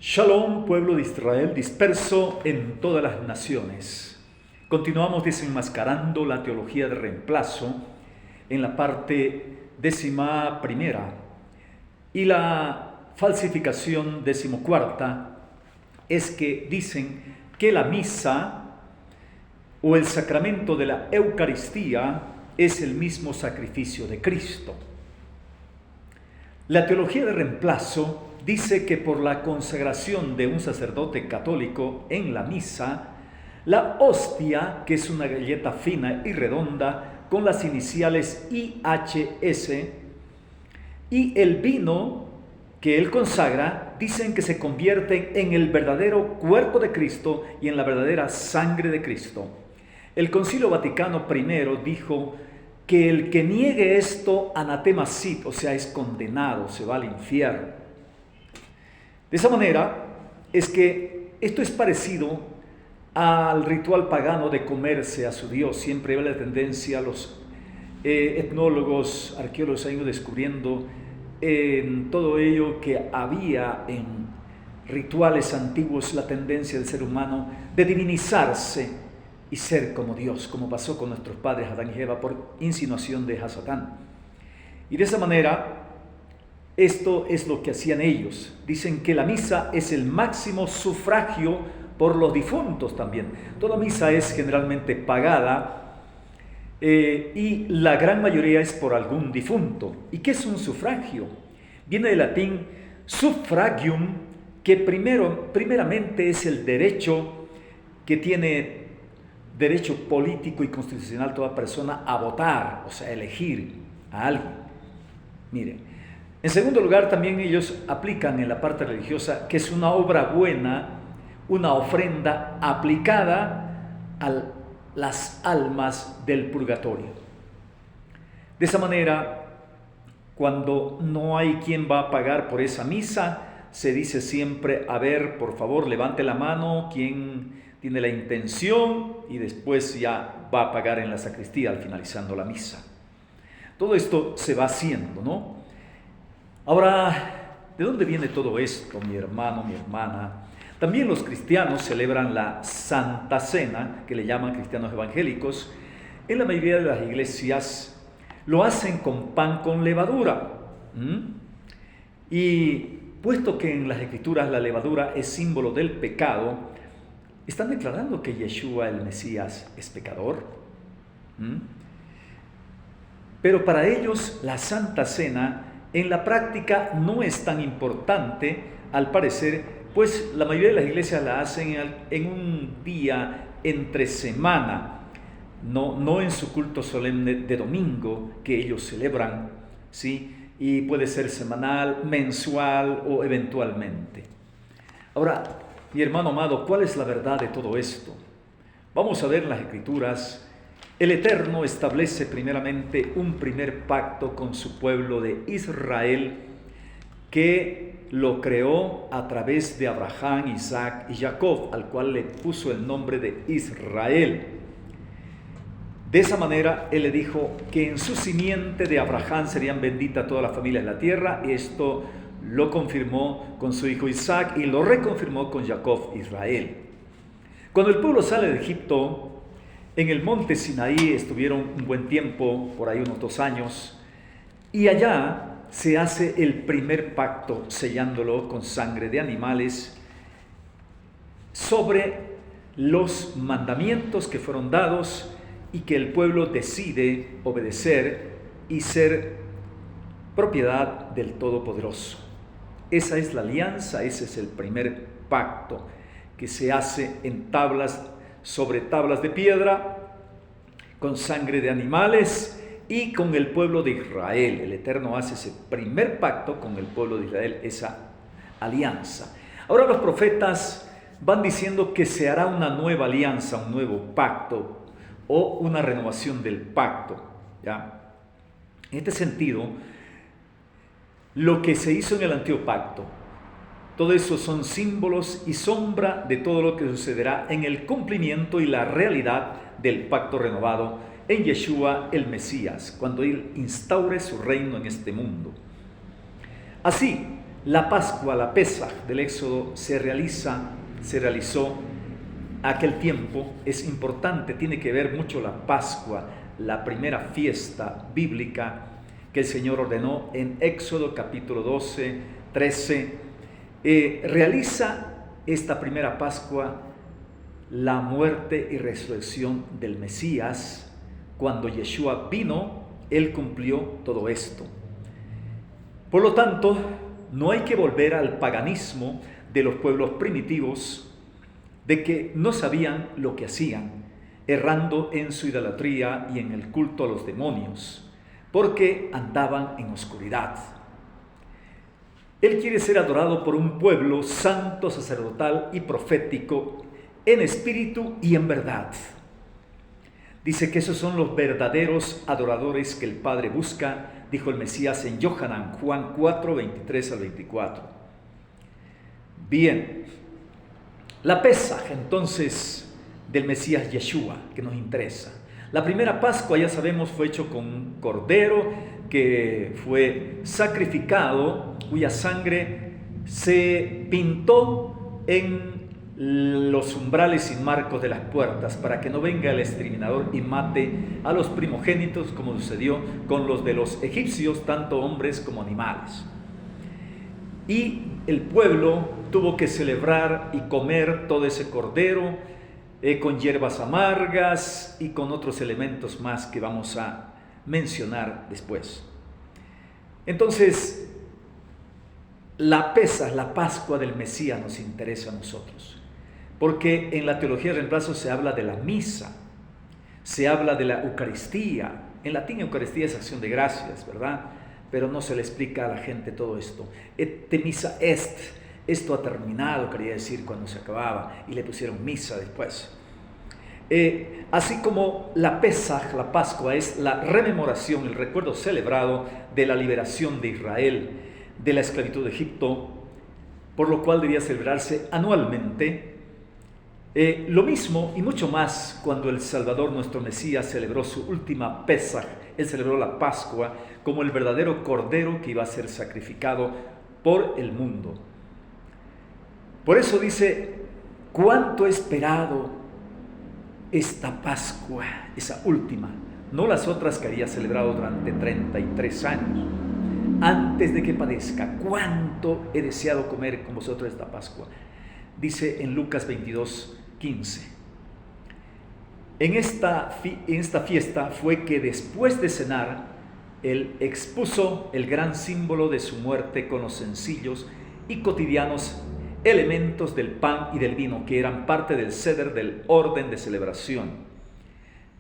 Shalom, pueblo de Israel disperso en todas las naciones. Continuamos desenmascarando la teología de reemplazo en la parte 11ª y la falsificación 14ª es que dicen que la misa o el sacramento de la Eucaristía es el mismo sacrificio de Cristo. La teología de reemplazo dice que por la consagración de un sacerdote católico en la misa, la hostia, que es una galleta fina y redonda con las iniciales IHS, y el vino que él consagra, dicen que se convierten en el verdadero cuerpo de Cristo y en la verdadera sangre de Cristo. El Concilio Vaticano I dijo que el que niegue esto, anatema sit, o sea, es condenado, se va al infierno. De esa manera es que esto es parecido al ritual pagano de comerse a su Dios. Siempre hay la tendencia, los etnólogos, arqueólogos han ido descubriendo en todo ello que había en rituales antiguos la tendencia del ser humano de divinizarse y ser como Dios, como pasó con nuestros padres Adán y Eva por insinuación de Hasatán. Y de esa manera, esto es lo que hacían ellos. Dicen que la misa es el máximo sufragio por los difuntos también. Toda misa es generalmente pagada y la gran mayoría es por algún difunto. ¿Y qué es un sufragio? Viene del latín suffragium, que primeramente es el derecho que tiene derecho político y constitucional toda persona a votar, o sea, elegir a alguien. Miren. En segundo lugar, también ellos aplican en la parte religiosa que es una obra buena, una ofrenda aplicada a las almas del purgatorio. De esa manera, cuando no hay quien va a pagar por esa misa, se dice siempre, a ver, por favor, levante la mano, quien tiene la intención, y después ya va a pagar en la sacristía al finalizando la misa. Todo esto se va haciendo, ¿no? Ahora, ¿de dónde viene todo esto, mi hermano, mi hermana? También los cristianos celebran la Santa Cena, que le llaman cristianos evangélicos. En la mayoría de las iglesias lo hacen con pan con levadura. Y puesto que en las Escrituras la levadura es símbolo del pecado, ¿están declarando que Yeshua, el Mesías, es pecador? Pero para ellos la Santa Cena en la práctica no es tan importante, al parecer, pues la mayoría de las iglesias la hacen en un día entre semana, no en su culto solemne de domingo que ellos celebran, ¿sí? Y puede ser semanal, mensual o eventualmente. Ahora, mi hermano amado, ¿cuál es la verdad de todo esto? Vamos a ver en las Escrituras. El Eterno establece primeramente un primer pacto con su pueblo de Israel, que lo creó a través de Abraham, Isaac y Jacob, al cual le puso el nombre de Israel. De esa manera, él le dijo que en su simiente de Abraham serían benditas todas las familias de la tierra, y esto lo confirmó con su hijo Isaac y lo reconfirmó con Jacob, Israel. Cuando el pueblo sale de Egipto, en el monte Sinaí estuvieron un buen tiempo, por ahí unos 2 años, y allá se hace el primer pacto, sellándolo con sangre de animales, sobre los mandamientos que fueron dados y que el pueblo decide obedecer y ser propiedad del Todopoderoso. Esa es la alianza, ese es el primer pacto que se hace en sobre tablas de piedra, con sangre de animales y con el pueblo de Israel. El Eterno hace ese primer pacto con el pueblo de Israel, esa alianza. Ahora los profetas van diciendo que se hará una nueva alianza, un nuevo pacto o una renovación del pacto, ¿ya? En este sentido, lo que se hizo en el antiguo pacto, todo eso son símbolos y sombra de todo lo que sucederá en el cumplimiento y la realidad del pacto renovado en Yeshua el Mesías, cuando Él instaure su reino en este mundo. Así, La Pascua, la Pesaj del Éxodo se realizó aquel tiempo. Es importante, tiene que ver mucho la Pascua, la primera fiesta bíblica que el Señor ordenó en Éxodo capítulo 12, 13. Realiza esta primera Pascua la muerte y resurrección del Mesías. Cuando Yeshua vino, Él cumplió todo esto. Por lo tanto, no hay que volver al paganismo de los pueblos primitivos, de que no sabían lo que hacían, errando en su idolatría y en el culto a los demonios, porque andaban en oscuridad. Él quiere ser adorado por un pueblo santo, sacerdotal y profético, en espíritu y en verdad. Dice que esos son los verdaderos adoradores que el Padre busca, dijo el Mesías en Yohanan, Juan 4, 23 al 24. Bien, la Pesaj entonces del Mesías Yeshua, que nos interesa. La primera Pascua, ya sabemos, fue hecho con un cordero que fue sacrificado, cuya sangre se pintó en los umbrales y marcos de las puertas, para que no venga el exterminador y mate a los primogénitos, como sucedió con los de los egipcios, tanto hombres como animales. Y el pueblo tuvo que celebrar y comer todo ese cordero con hierbas amargas y con otros elementos más que vamos a mencionar después. Entonces, la Pesaj, la Pascua del Mesías, nos interesa a nosotros, porque en la teología del reemplazo se habla de la misa, se habla de la Eucaristía. En latín Eucaristía es acción de gracias, ¿verdad? Pero no se le explica a la gente todo esto. Et missa est, esto ha terminado, quería decir cuando se acababa, y le pusieron misa después. Así como la Pesaj, la Pascua, es la rememoración, el recuerdo celebrado de la liberación de Israel de la esclavitud de Egipto, por lo cual debía celebrarse anualmente. Lo mismo y mucho más cuando el Salvador, nuestro Mesías, celebró su última Pesaj. Él celebró la Pascua como el verdadero cordero que iba a ser sacrificado por el mundo. Por eso dice, cuánto he esperado esta Pascua, esa última, no las otras que había celebrado durante 33 años, antes de que padezca. Cuánto he deseado comer con vosotros esta Pascua. Dice en Lucas 22, 15. En esta fiesta fue que después de cenar, Él expuso el gran símbolo de su muerte con los sencillos y cotidianos elementos del pan y del vino, que eran parte del ceder del orden de celebración.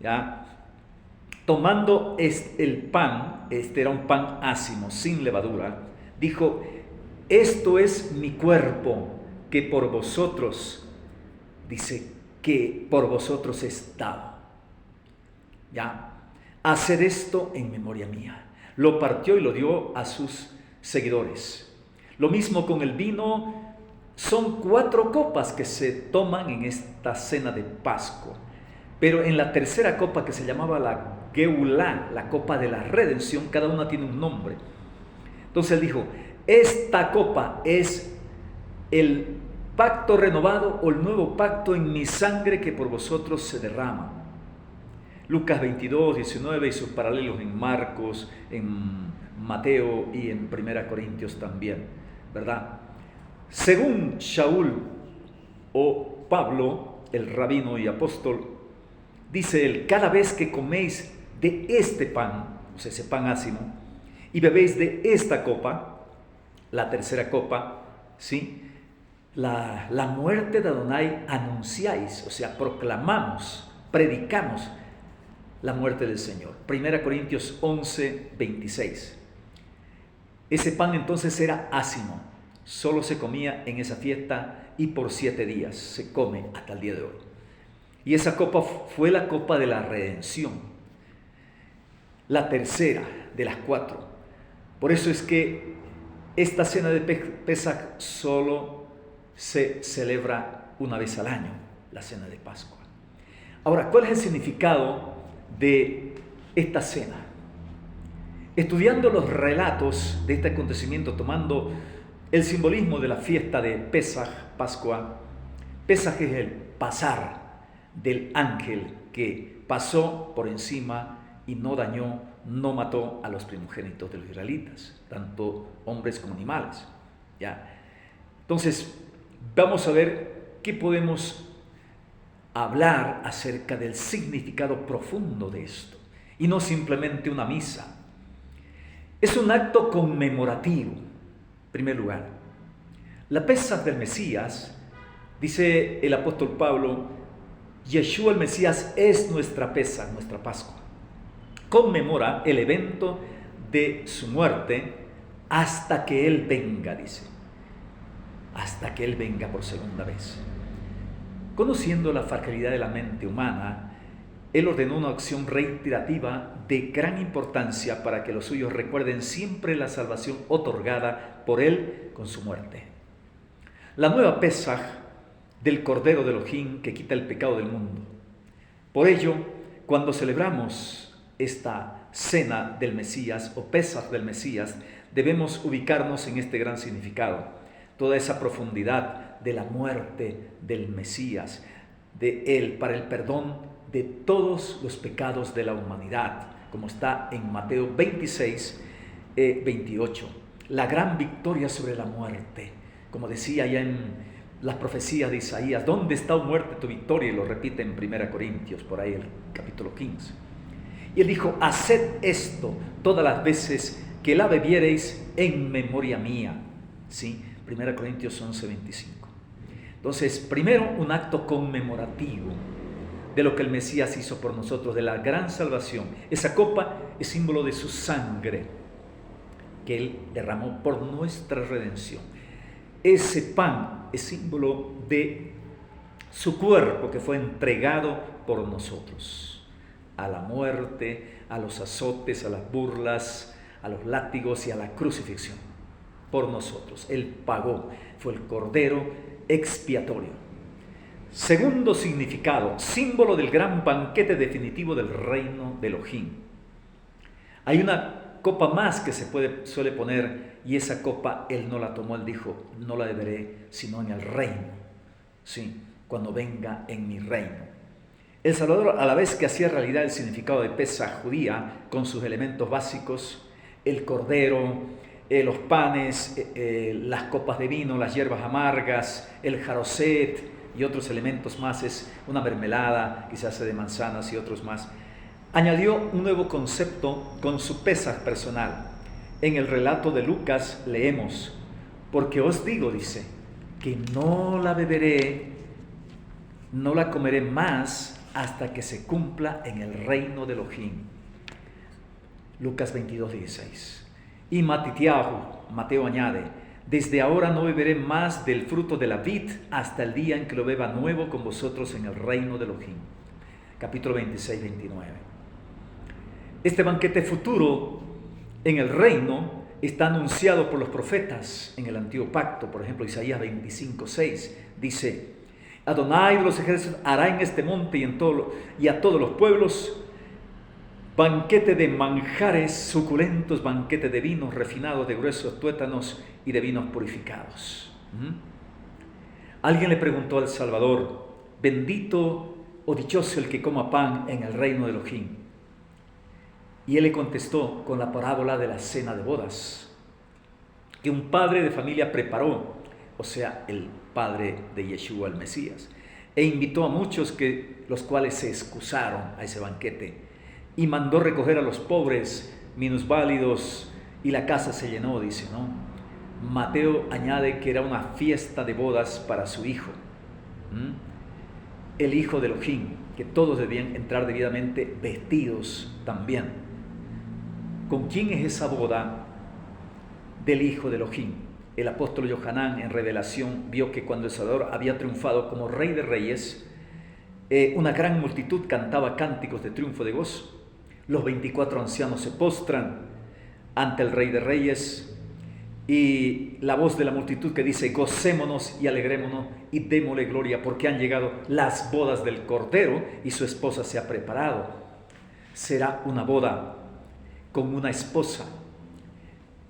¿Ya? Tomando el pan, este era un pan ácimo, sin levadura, dijo, esto es mi cuerpo, que por vosotros, dice, que por vosotros es dado. ¿Ya? Haced esto en memoria mía. Lo partió y lo dio a sus seguidores. Lo mismo con el vino. Son 4 copas que se toman en esta cena de Pascua. Pero en la tercera copa, que se llamaba la Geulá, la copa de la redención, cada una tiene un nombre. Entonces él dijo, esta copa es el pacto renovado o el nuevo pacto en mi sangre que por vosotros se derrama. Lucas 22, 19 y sus paralelos en Marcos, en Mateo y en 1 Corintios también, ¿verdad? Según Shaul o Pablo, el rabino y apóstol, dice él, cada vez que coméis de este pan, o sea, ese pan ácimo, y bebéis de esta copa, la tercera copa, ¿sí? La muerte de Adonai anunciáis, o sea, proclamamos, predicamos la muerte del Señor. 1 Corintios 11, 26. Ese pan entonces era ácimo, solo se comía en esa fiesta y por 7 días se come hasta el día de hoy. Y esa copa fue la copa de la redención, la tercera de las 4. Por eso es que esta cena de Pesaj solo se celebra una vez al año, la cena de Pascua. Ahora, ¿cuál es el significado de esta cena? Estudiando los relatos de este acontecimiento, tomando el simbolismo de la fiesta de Pesaj, Pascua. Pesaj es el pasar del ángel que pasó por encima y no dañó, no mató a los primogénitos de los israelitas, tanto hombres como animales. ¿Ya? Entonces, vamos a ver qué podemos hablar acerca del significado profundo de esto, y no simplemente una misa. Es un acto conmemorativo, en primer lugar. La Pesaj del Mesías, dice el apóstol Pablo, Yeshua el Mesías es nuestra Pesaj, nuestra Pascua. Conmemora el evento de su muerte hasta que Él venga, dice. Hasta que Él venga por segunda vez. Conociendo la fragilidad de la mente humana, Él ordenó una acción reiterativa de gran importancia para que los suyos recuerden siempre la salvación otorgada por Él con su muerte. La nueva Pesaj del Cordero de Elohim que quita el pecado del mundo. Por ello, cuando celebramos esta cena del Mesías o Pesaj del Mesías, debemos ubicarnos en este gran significado, toda esa profundidad de la muerte del Mesías, de Él para el perdón de todos los pecados de la humanidad, como está en Mateo 26, 28. La gran victoria sobre la muerte, como decía ya en las profecías de Isaías, ¿dónde está, oh muerte, tu victoria? Y lo repite en 1 Corintios, por ahí el capítulo 15. Y Él dijo, haced esto todas las veces que la bebiereis en memoria mía. ¿Sí? 1 Corintios 11, 25. Entonces, primero un acto conmemorativo de lo que el Mesías hizo por nosotros, de la gran salvación. Esa copa es símbolo de su sangre que Él derramó por nuestra redención. Ese pan es símbolo de su cuerpo que fue entregado por nosotros a la muerte, a los azotes, a las burlas, a los látigos y a la crucifixión por nosotros. Él pagó, fue el cordero expiatorio. Segundo significado, símbolo del gran banquete definitivo del reino de Elohim. Hay una copa más que se suele poner, y esa copa Él no la tomó. Él dijo, no la beberé sino en el reino, sí, cuando venga en mi reino. El Salvador, a la vez que hacía realidad el significado de Pesaj judía con sus elementos básicos, el cordero, los panes, las copas de vino, las hierbas amargas, el jaroset y otros elementos más, es una mermelada que se hace de manzanas y otros más, añadió un nuevo concepto con su Pesaj personal. En el relato de Lucas leemos, porque os digo, dice, que no la beberé, no la comeré más hasta que se cumpla en el reino de Elohim. Lucas 22, 16. Y Mateo añade, desde ahora no beberé más del fruto de la vid hasta el día en que lo beba nuevo con vosotros en el reino de Elohim. Capítulo 26, 29. Este banquete futuro en el reino está anunciado por los profetas en el antiguo pacto. Por ejemplo, Isaías 25, 6 dice, Adonai de los ejércitos hará en este monte y a todos los pueblos banquete de manjares suculentos, banquete de vinos refinados, de gruesos tuétanos y de vinos purificados. Alguien le preguntó al Salvador, bendito o dichoso el que coma pan en el reino de Elohim. Y él le contestó con la parábola de la cena de bodas que un padre de familia preparó, o sea, el padre de Yeshua el Mesías, e invitó a muchos los cuales se excusaron a ese banquete y mandó recoger a los pobres, minusválidos, y la casa se llenó, dice, ¿no? Mateo añade que era una fiesta de bodas para su hijo, el hijo de Elohim, que todos debían entrar debidamente vestidos también. ¿Con quién es esa boda del hijo de Elohim? El apóstol Yohanan en Revelación vio que cuando el Salvador había triunfado como Rey de Reyes, una gran multitud cantaba cánticos de triunfo, de gozo. Los 24 ancianos se postran ante el Rey de Reyes y la voz de la multitud que dice, gocémonos y alegrémonos y démosle gloria porque han llegado las bodas del Cordero y su esposa se ha preparado. Será una boda con una esposa.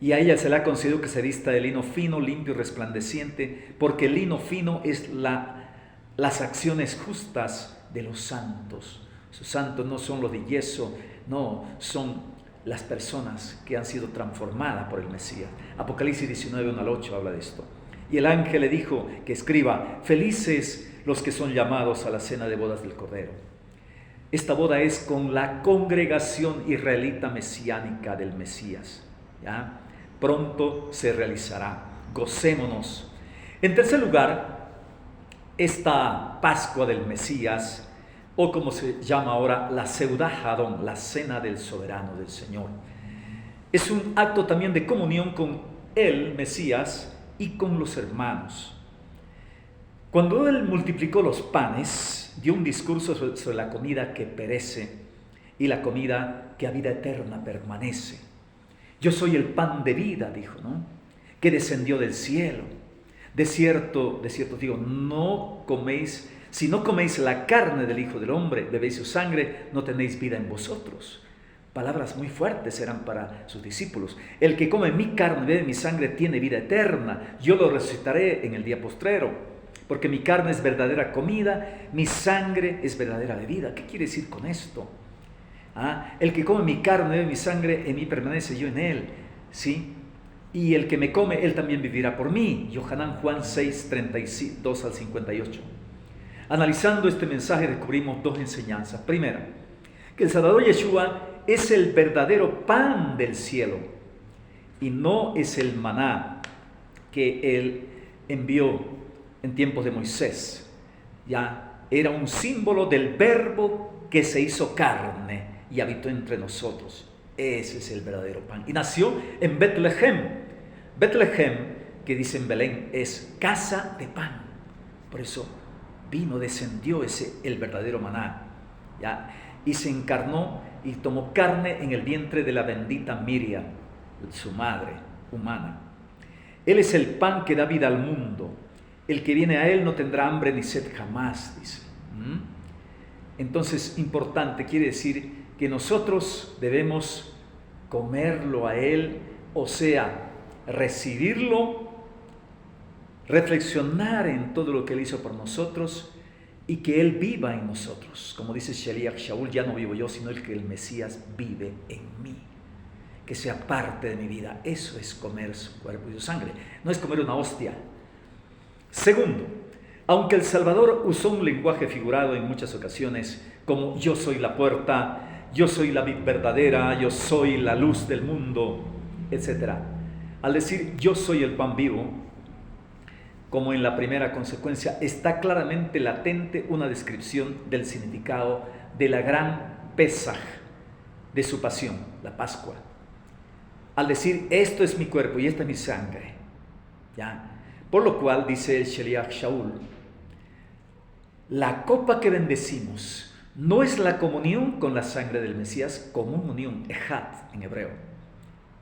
y a ella se le ha concedido que se vista de lino fino, limpio y resplandeciente, porque el lino fino es las acciones justas de los santos. Los santos no son los de yeso, no, son las personas que han sido transformadas por el Mesías. Apocalipsis 19, 1 al 8 habla de esto. Y el ángel le dijo que escriba: felices los que son llamados a la cena de bodas del Cordero. Esta boda es con la congregación israelita mesiánica del Mesías. ¿Ya? Pronto se realizará. Gocémonos. En tercer lugar, esta Pascua del Mesías, o como se llama ahora, la Seudá Hadón, la cena del soberano, del Señor, es un acto también de comunión con el Mesías y con los hermanos. Cuando Él multiplicó los panes, dio un discurso sobre la comida que perece y la comida que a vida eterna permanece. Yo soy el pan de vida, dijo, ¿no?, que descendió del cielo. De cierto digo, si no coméis la carne del Hijo del Hombre, bebéis su sangre, no tenéis vida en vosotros. Palabras muy fuertes eran para sus discípulos. El que come mi carne y bebe mi sangre tiene vida eterna. Yo lo resucitaré en el día postrero. Porque mi carne es verdadera comida, mi sangre es verdadera bebida. ¿Qué quiere decir con esto? El que come mi carne y bebe mi sangre, en mí permanece, yo en él. ¿Sí? Y el que me come, él también vivirá por mí. Juan 6, 32 al 58. Analizando este mensaje descubrimos dos enseñanzas. Primera, que el Salvador Yeshua es el verdadero pan del cielo y no es el maná que Él envió en tiempos de Moisés. Ya era un símbolo del Verbo que se hizo carne y habitó entre nosotros. Ese es el verdadero pan. Y nació en Betlehem. Betlehem, que dice en Belén, es casa de pan. Por eso descendió el verdadero maná. ¿Ya? Y se encarnó y tomó carne en el vientre de la bendita Miriam, su madre humana. Él es el pan que da vida al mundo. El que viene a Él no tendrá hambre ni sed jamás, dice. Entonces, importante, quiere decir que nosotros debemos comerlo a Él, o sea, recibirlo, reflexionar en todo lo que Él hizo por nosotros y que Él viva en nosotros. Como dice Sheliach Shaul, ya no vivo yo, sino el que el Mesías vive en mí. Que sea parte de mi vida. Eso es comer su cuerpo y su sangre. No es comer una hostia. Segundo, aunque el Salvador usó un lenguaje figurado en muchas ocasiones, como yo soy la puerta, yo soy la vid verdadera, yo soy la luz del mundo, etc. Al decir yo soy el pan vivo, como en la primera consecuencia, está claramente latente una descripción del significado de la gran Pesaj, de su pasión, la Pascua. Al decir esto es mi cuerpo y esta es mi sangre, ¿ya? Por lo cual, dice el Sheliach Shaul, la copa que bendecimos no es la comunión con la sangre del Mesías, común unión, ejat en hebreo.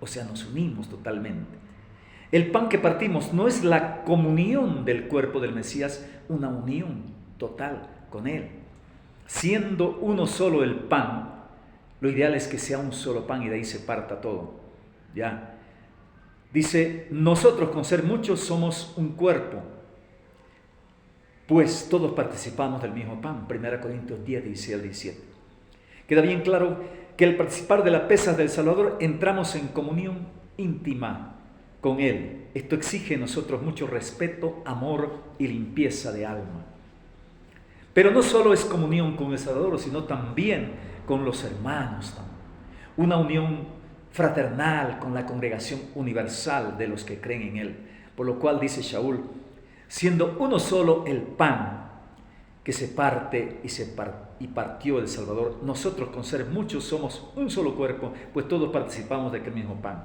O sea, nos unimos totalmente. El pan que partimos no es la comunión del cuerpo del Mesías, una unión total con Él. Siendo uno solo el pan, lo ideal es que sea un solo pan y de ahí se parta todo. ¿Ya? Dice, nosotros con ser muchos somos un cuerpo, pues todos participamos del mismo pan. 1 Corintios 10, 16 al 17. Queda bien claro que al participar de la Pesaj del Salvador entramos en comunión íntima con Él. Esto exige en nosotros mucho respeto, amor y limpieza de alma. Pero no solo es comunión con el Salvador, sino también con los hermanos. Una unión fraternal con la congregación universal de los que creen en Él. Por lo cual dice Shaul, siendo uno solo el pan que se parte y partió el Salvador, nosotros con ser muchos somos un solo cuerpo, pues todos participamos de aquel mismo pan.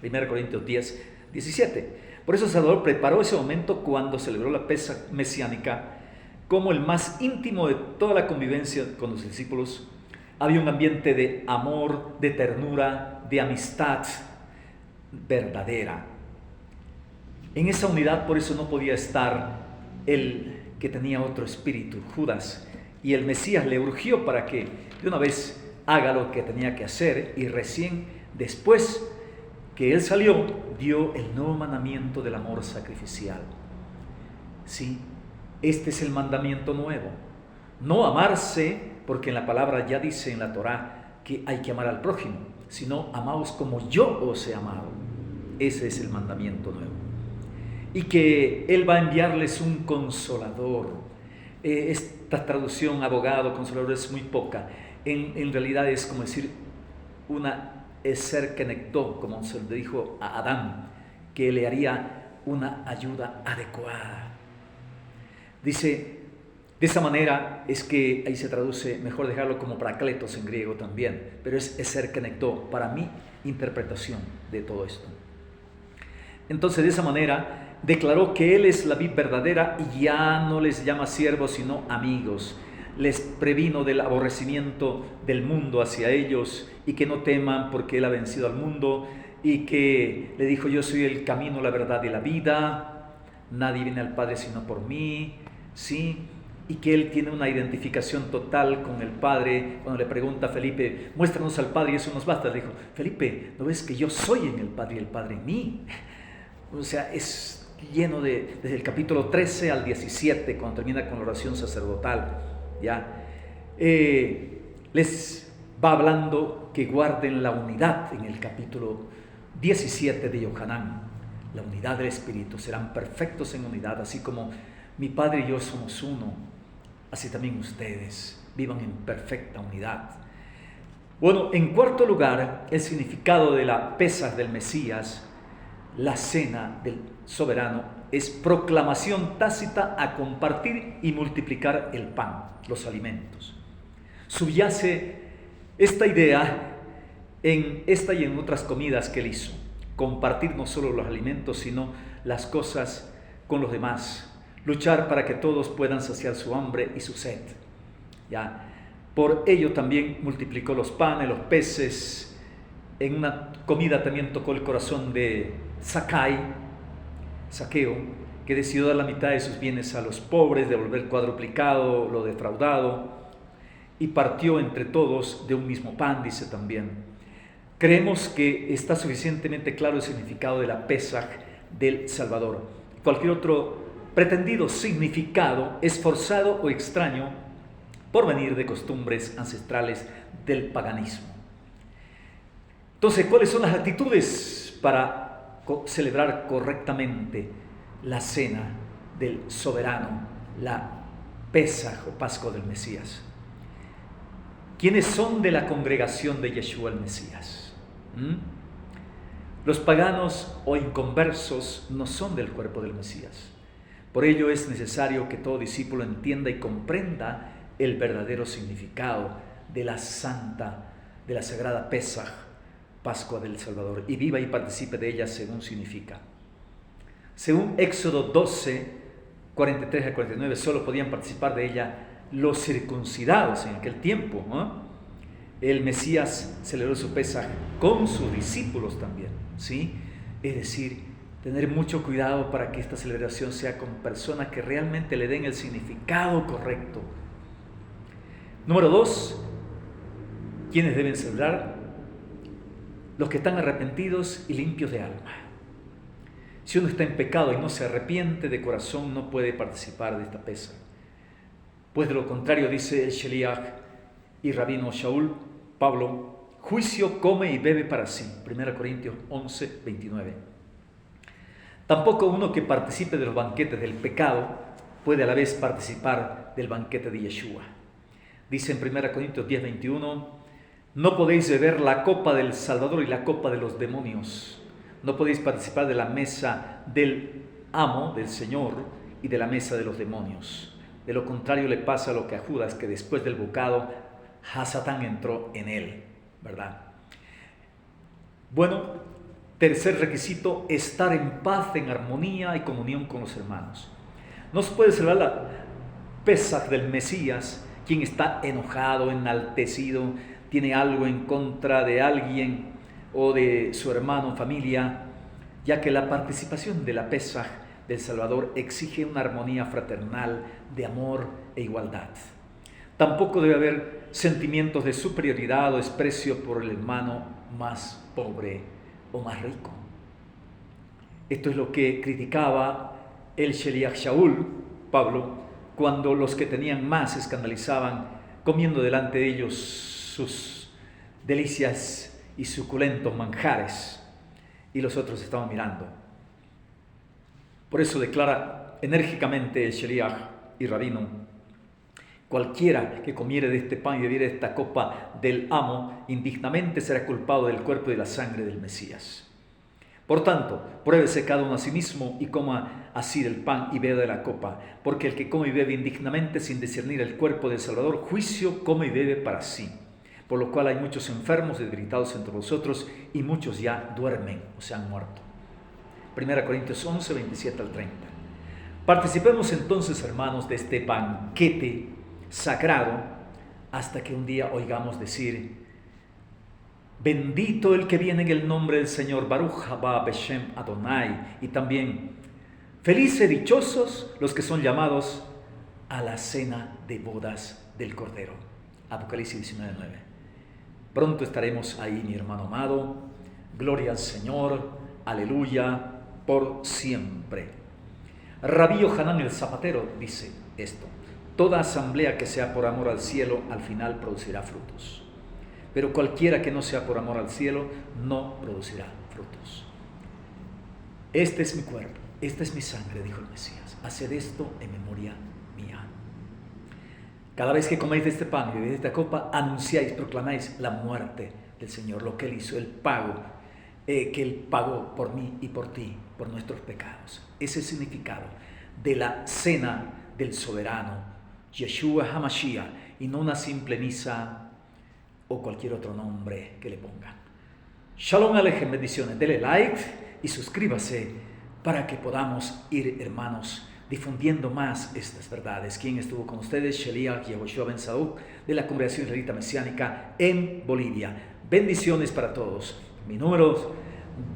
1 Corintios 10, 17. Por eso el Salvador preparó ese momento cuando celebró la Pesaj mesiánica como el más íntimo de toda la convivencia con los discípulos. Había un ambiente de amor, de ternura, de amistad verdadera. En esa unidad, por eso no podía estar el que tenía otro espíritu, Judas, y el Mesías le urgió para que de una vez haga lo que tenía que hacer y recién después que Él salió, dio el nuevo mandamiento del amor sacrificial. Sí, este es el mandamiento nuevo. No amarse, porque en la palabra ya dice en la Torá que hay que amar al prójimo, sino amaos como yo os he amado. Ese es el mandamiento nuevo. Y que Él va a enviarles un consolador. Esta traducción abogado, consolador, es muy poca. En realidad es como decir una ser que conectó, como se le dijo a Adán, que le haría una ayuda adecuada. Dice, de esa manera es que ahí se traduce, mejor dejarlo como paracletos en griego también, pero es ser que conectó, para mi interpretación de todo esto. Entonces, de esa manera declaró que Él es la vid verdadera y ya no les llama siervos sino amigos. Les previno del aborrecimiento del mundo hacia ellos y que no teman porque Él ha vencido al mundo, y que le dijo: yo soy el camino, la verdad y la vida, nadie viene al Padre sino por mí, ¿sí? Y que Él tiene una identificación total con el Padre. Cuando le pregunta a Felipe: muéstranos al Padre y eso nos basta, le dijo: Felipe, ¿no ves que yo soy en el Padre y el Padre en mí? O sea, es lleno desde el capítulo 13 al 17, cuando termina con la oración sacerdotal, ¿ya? Les va hablando que guarden la unidad en el capítulo 17 de Yohanan, la unidad del Espíritu. Serán perfectos en unidad, así como mi Padre y yo somos uno, así también ustedes vivan en perfecta unidad. Bueno, en cuarto lugar, el significado de la Pesaj del Mesías, la cena del soberano, es proclamación tácita a compartir y multiplicar el pan, los alimentos. Subyace esta idea en esta y en otras comidas que Él hizo: compartir no solo los alimentos, sino las cosas con los demás, luchar para que todos puedan saciar su hambre y su sed. ¿Ya? Por ello también multiplicó los panes, los peces. En una comida también tocó el corazón de Zaqueo, que decidió dar la mitad de sus bienes a los pobres, devolver cuadruplicado lo defraudado, y partió entre todos de un mismo pan, dice también. Creemos que está suficientemente claro el significado de la Pesaj del Salvador. Cualquier otro pretendido significado es forzado o extraño por venir de costumbres ancestrales del paganismo. Entonces, ¿cuáles son las actitudes para celebrar correctamente la cena del soberano, la Pesaj o Pascua del Mesías? ¿Quiénes son de la congregación de Yeshua el Mesías? Los paganos o inconversos no son del cuerpo del Mesías. Por ello es necesario que todo discípulo entienda y comprenda el verdadero significado de la sagrada Pesaj, Pascua del Salvador, y viva y participe de ella según significa. Según Éxodo 12, 43 a 49, solo podían participar de ella los circuncidados en aquel tiempo, ¿no? El Mesías celebró su Pesaj con sus discípulos también, ¿sí? Es decir, tener mucho cuidado para que esta celebración sea con personas que realmente le den el significado correcto. Número 2, ¿quiénes deben celebrar? Los que están arrepentidos y limpios de alma. Si uno está en pecado y no se arrepiente de corazón, no puede participar de esta Pesaj. Pues de lo contrario, dice el Sheliach y rabino Shaul, Pablo: juicio come y bebe para sí. 1 Corintios 11, 29. Tampoco uno que participe de los banquetes del pecado puede a la vez participar del banquete de Yeshua. Dice en 1 Corintios 10, 21: no podéis beber la copa del Salvador y la copa de los demonios. No podéis participar de la mesa del amo, del Señor, y de la mesa de los demonios. De lo contrario le pasa lo que a Judas, que después del bocado, Satán entró en él, ¿verdad? Bueno, tercer requisito: estar en paz, en armonía y comunión con los hermanos. No se puede celebrar la Pesaj del Mesías quien está enojado, enaltecido, tiene algo en contra de alguien o de su hermano o familia, ya que la participación de la Pesaj del Salvador exige una armonía fraternal de amor e igualdad. Tampoco debe haber sentimientos de superioridad o desprecio por el hermano más pobre, o más rico. Esto es lo que criticaba el Sheliach Shaul, Pablo, cuando los que tenían más se escandalizaban comiendo delante de ellos sus delicias y suculentos manjares, y los otros estaban mirando. Por eso declara enérgicamente el Sheliach y Rabino: cualquiera que comiere de este pan y bebiere de esta copa del amo, indignamente será culpado del cuerpo y de la sangre del Mesías. Por tanto, pruébese cada uno a sí mismo y coma así del pan y beba de la copa, porque el que come y bebe indignamente sin discernir el cuerpo del Salvador, juicio come y bebe para sí. Por lo cual hay muchos enfermos y debilitados entre vosotros, y muchos ya duermen o se han muerto. 1 Corintios 11, 27 al 30. Participemos entonces, hermanos, de este banquete sagrado hasta que un día oigamos decir: bendito el que viene en el nombre del Señor, Baruch haba Beshem Adonai. Y también, felices y dichosos los que son llamados a la cena de bodas del Cordero. Apocalipsis 19:9. Pronto estaremos ahí, mi hermano amado. Gloria al Señor, aleluya, por siempre. Rabí Yohanan el zapatero dice esto: toda asamblea que sea por amor al cielo, al final producirá frutos. Pero cualquiera que no sea por amor al cielo, no producirá frutos. Este es mi cuerpo, esta es mi sangre, dijo el Mesías. Haced esto en memoria mía. Cada vez que coméis de este pan y bebéis de esta copa, anunciáis, proclamáis la muerte del Señor, lo que Él hizo, el pago, que Él pagó por mí y por ti, por nuestros pecados. Ese es el significado de la cena del soberano, Yeshua HaMashiach, y no una simple misa o cualquier otro nombre que le pongan. Shalom Aleichem, bendiciones. Dele like y suscríbase para que podamos ir, hermanos, difundiendo más estas verdades. ¿Quién estuvo con ustedes? Sheliach Yehoshua Ben Saúl, de la Congregación Israelita Mesiánica en Bolivia. Bendiciones para todos. Mi número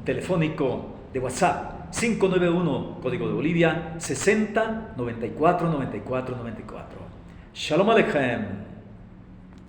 telefónico de WhatsApp: 591, código de Bolivia, 60 94 94 94. Shalom Aleichem.